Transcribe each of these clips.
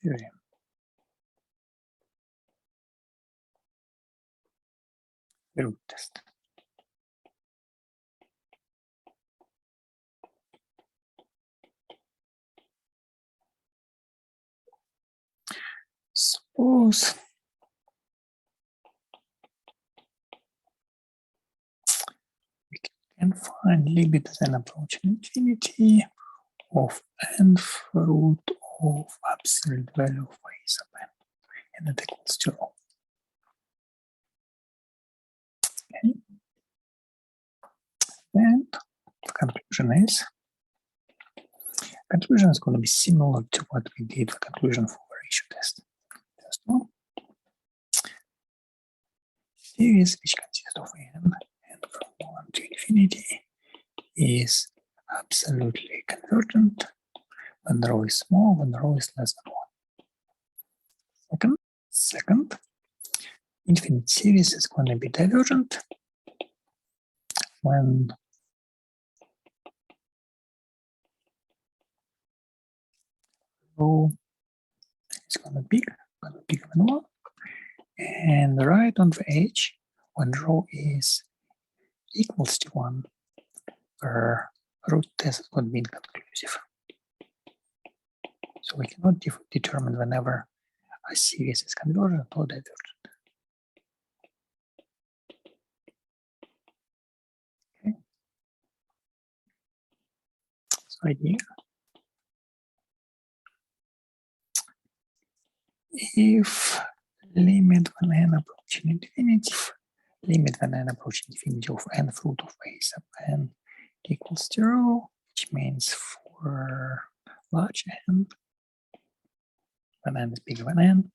theorem. The root test. Suppose we can find limit as an approaching infinity of nth root of absolute value of a sub n, and that equals 0. Okay. And the conclusion is going to be similar to what we did the conclusion for the ratio test. First one, series which consists of n and from 1 to infinity is absolutely convergent when the row is small, when the row is less than 1. Second, infinite series is going to be divergent when row is going to be bigger than 1, and right on the edge when row is equals to 1, where root test is going to be inconclusive. So we cannot determine whenever a series is convergent or divergent. Okay. So idea. If limit when n approaching infinity, limit when n approaching infinity of n root of a sub n equals 0, which means for large n, when n is bigger than n,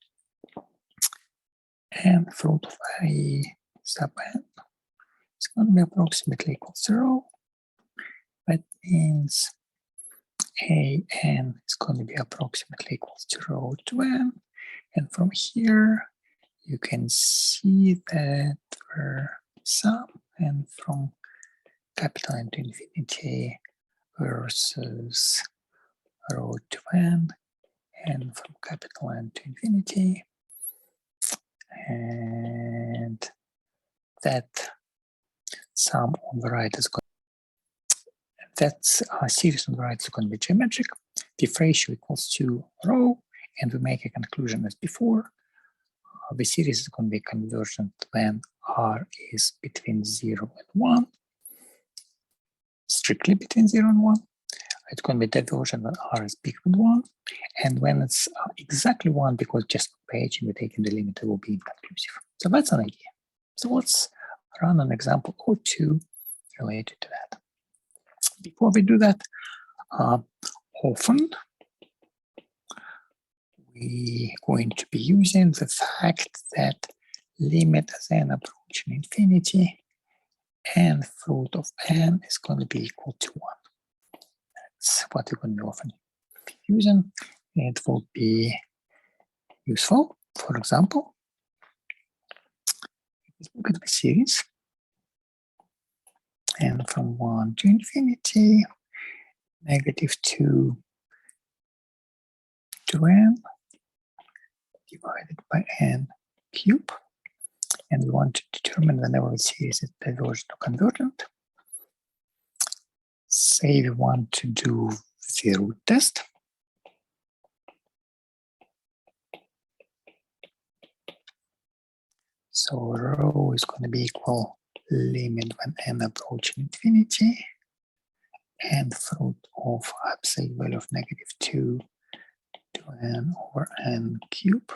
and root of a sub n is going to be approximately equal to 0. That means a n is going to be approximately equal to 0 to n. And from here, you can see that we're sum, and from capital N to infinity versus rho to n, and from capital N to infinity, and that sum on the right is going. That's a series on the right is going to be geometric. If ratio equals to rho, and we make a conclusion as before, the series is going to be convergent when r is between 0 and 1, strictly between 0 and 1. It's going to be divergent when r is bigger than 1, and when it's exactly 1, because just on page and we're taking the limit, it will be inconclusive. So that's an idea. So let's run an example or two related to that. Before we do that, often we're going to be using the fact that limit as n approaching infinity and root of n is going to be equal to 1. That's what we're going to be often using. It will be useful. For example, let's look at the series, and from 1 to infinity, -2 to n divided by n cube, and we want to determine whenever the series is divergent or convergent. Say we want to do the root test. So rho is going to be equal limit when n approaching infinity and root of absolute value of -2 to n over n cube.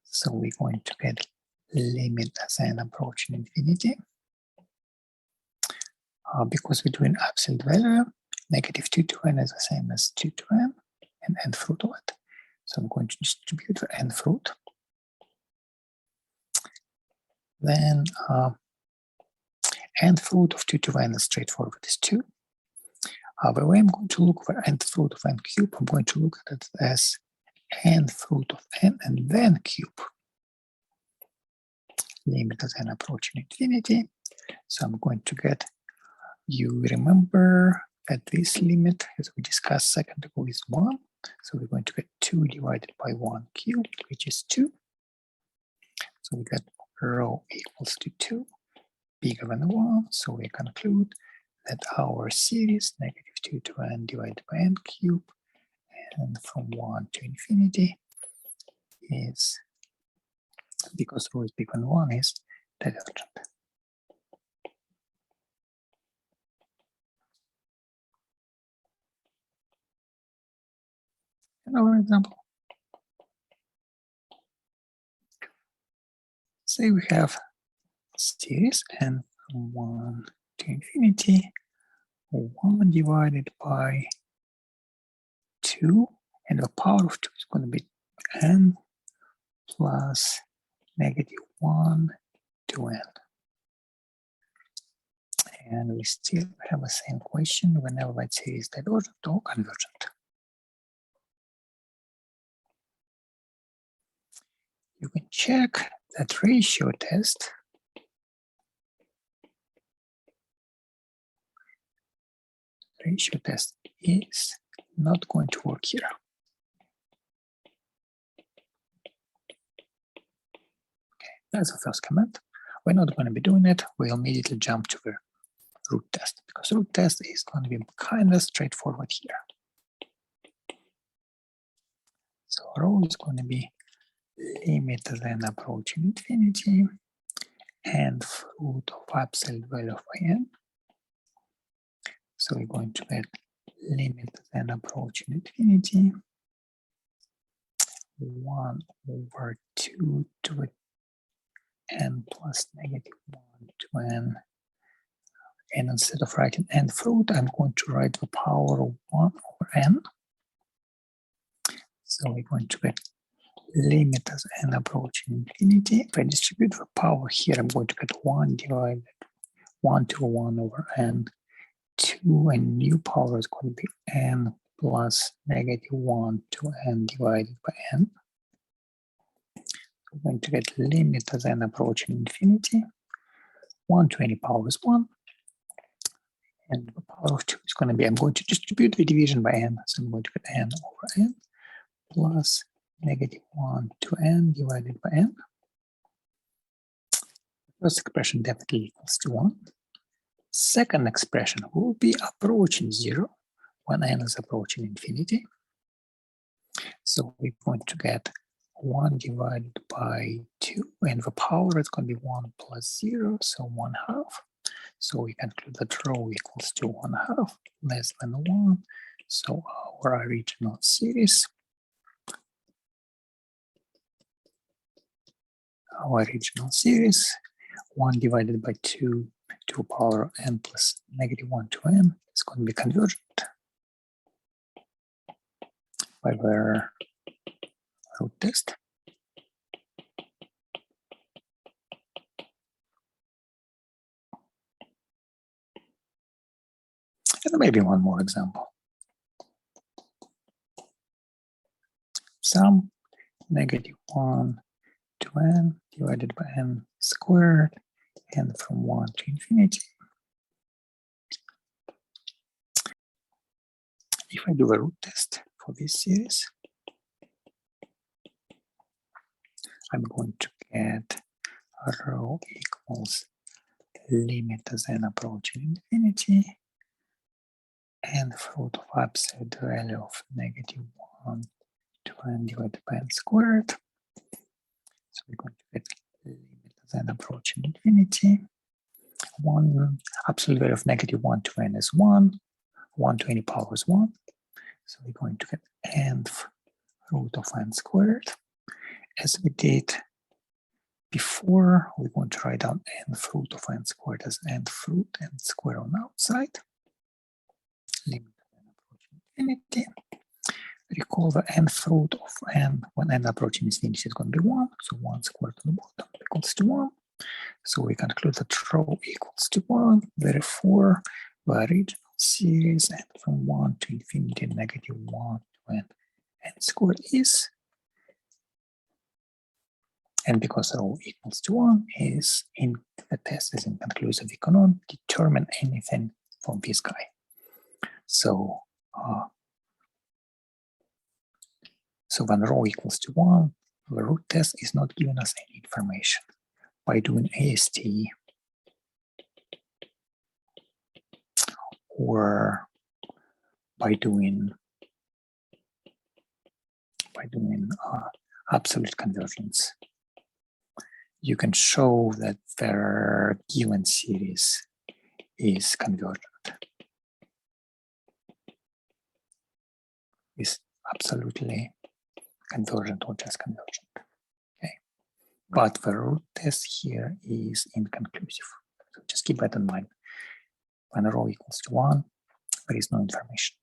So we're going to get limit as n approaching infinity. Because we're doing absolute value, -2 to n is the same as 2 to n and nth root of it. So I'm going to distribute the nth root. Then nth root of 2 to n is straightforward, is 2. The way I'm going to look for nth root of n cube, I'm going to look at it as nth root of n and then cube. Limit as n approaching infinity. So I'm going to get, you remember that this limit, as we discussed a second ago, is 1. So we're going to get 2 divided by 1 cubed, which is 2. So we get rho equals to 2, bigger than 1. So we conclude that our series -2 to n divided by n cubed and from 1 to infinity is, because rho is bigger than 1, is divergent. Another example. Say we have series n from 1 to infinity, 1 divided by 2, and the power of 2 is going to be n plus -1 to n. And we still have the same question whenever that series is divergent or convergent. You can check that ratio test is not going to work here. Okay, that's the first comment. We're not going to be doing it. We'll immediately jump to the root test, because root test is going to be kind of straightforward here. So rho is going to be limit then approaching infinity and fruit of absolute value of n. So we're going to get limit then approaching infinity 1 over 2 to n plus -1 to n. And instead of writing n fruit, I'm going to write the power of 1 over n. So we're going to get limit as n approaching infinity. If I distribute the power here, I'm going to get 1 divided 1 to 1 over n. 2, and new power is going to be n plus -1 to n divided by n. We're going to get limit as n approaching infinity. 1 to any power is 1. And the power of 2 is going to be, I'm going to distribute the division by n. So I'm going to get n over n plus -1 to n divided by n. The first expression definitely equals to 1. Second expression will be approaching 0 when n is approaching infinity. So we're going to get 1 divided by 2, and the power is going to be 1 plus 0, so 1/2. So we conclude that rho equals to 1/2, less than 1. So our original series, 1 divided by 2 to the power n plus -1 to n, is going to be convergent by the root test. And maybe one more example. Sum -1 to n divided by n squared, and from 1 to infinity. If I do a root test for this series, I'm going to get rho equals limit as n approaching infinity and fruit of absolute value of -1 to n divided by n squared. So we're going to get limit as n approaching infinity. Absolute value of -1 to n is 1. 1 to any power is 1. So we're going to get nth root of n squared. As we did before, we're going to write down nth root of n squared as nth root and square on the outside. Limit of n approaching infinity. Recall the nth root of n when n approaching infinity is going to be 1. So 1 squared on the bottom equals to 1. So we conclude that rho equals to 1. Therefore, the original series and from 1 to infinity -1 to n squared is, and because rho equals to 1 is in the test is inconclusive, we cannot determine anything from this guy. So So when row equals to 1, the root test is not giving us any information. By doing AST or by doing absolute convergence, you can show that their given series is convergent. Is absolutely convergent or just convergent. Okay, but the root test here is inconclusive. So just keep that in mind. When a row equals to 1, there is no information.